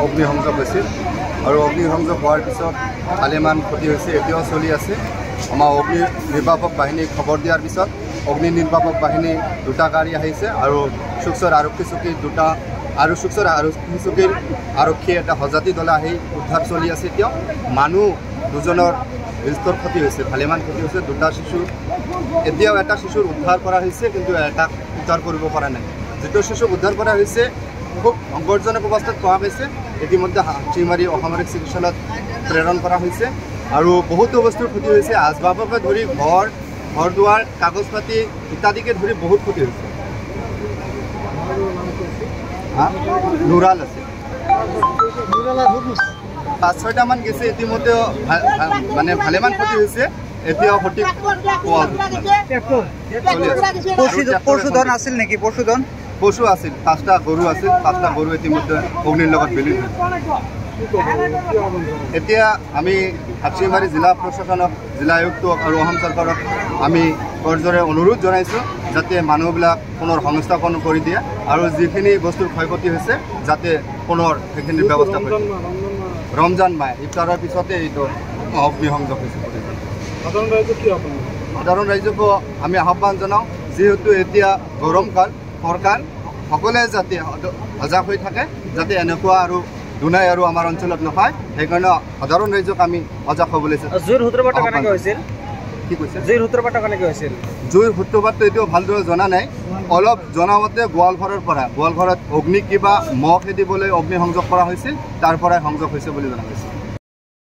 অগ্নিসংযোগ হৈছিল আৰু অগ্নিসংযোগ হোৱাৰ পিছত ভালেমান ক্ষতি হৈছে এতিয়াও চলি আছে আমাৰ অগ্নি নিৰ্বাপক বাহিনীক খবৰ দিয়াৰ পিছত অগ্নি নিৰ্বাপক বাহিনী দুটা গাড়ী আহিছে আৰু শুকচৰ আৰক্ষী চকী দুটা আৰু শুকচৰ আৰক্ষী চকীৰ আৰক্ষী এটা হজাতি দল আহি উদ্ধাৰ চলি আছে এতিয়াও মানুহ দুজনৰ বিস্তৰ ক্ষতি হৈছে ভালেমান ক্ষতি হৈছে দুটা শিশু এতিয়াও এটা শিশুৰ উদ্ধাৰ কৰা হৈছে কিন্তু এটাক উদ্ধাৰ কৰিব পৰা নাই যিটো শিশুক উদ্ধাৰ কৰা হৈছে খুব সংকটজনক অৱস্থাত পোৱা গৈছে ইতিমধ্যে হাতীমাৰী অসামৰিক চিকিৎসালয়ত প্ৰেৰণ কৰা হৈছে আৰু বহুতো বস্তুৰ ক্ষতি হৈছে আচবাবকে ধৰি ঘৰ দুৱাৰ কাগজ পাতি ইত্যাদিকে ধৰি বহুত ক্ষতি হৈছে নুৰাল আছে 5-6টামান গেছে ইতিমধ্যে মানে ভালেমান ক্ষতি হৈছে এতিয়াও সঠিক পশুধন আছিল নেকি পশু আছিল 5টা গৰু আছিল 5টা গৰু ইতিমধ্যে অগ্নিৰ লগত বিলীন হৈছে এতিয়া আমি হাতীমাৰী জিলা প্ৰশাসনক জিলা আয়ুক্তক আৰু অসম চৰকাৰক আমি কৰজৰে অনুৰোধ জনাইছোঁ যাতে মানুহবিলাক পুনৰ সংস্থাপন কৰি দিয়ে আৰু যিখিনি বস্তুৰ ক্ষয়ক্ষতি হৈছে যাতে পুনৰ সেইখিনিৰ ব্যৱস্থা কৰে ৰমজান মাহ ইফতাৰৰ পিছতে এইটো অগ্নিসংযোগ হৈছে সাধাৰণ ৰাইজকো আমি আহ্বান জনাওঁ যিহেতু এতিয়া গৰমকাল চৰকাৰ সকলোৱে যাতে সজাগ হৈ থাকে যাতে এনেকুৱা আৰু দুনাই আৰু আমাৰ অঞ্চলত নাপায় সেইকাৰণে সাধাৰণ ৰাইজক আমি সজাগ হ'বলৈ জুইৰ সূত্ৰপাত কেনেকৈ হৈছিল কি কৈছে জুইৰ সূত্ৰপাত কেনেকৈ হৈছিল জুইৰ সূত্ৰপাতটো এতিয়াও ভালদৰে জনা নাই অলপ জনামতে গোৱালঘৰত অগ্নি কিবা মহ খেদিবলৈ অগ্নিসংযোগ কৰা হৈছিল তাৰ পৰাই সংযোগ হৈছে বুলি জনা গৈছে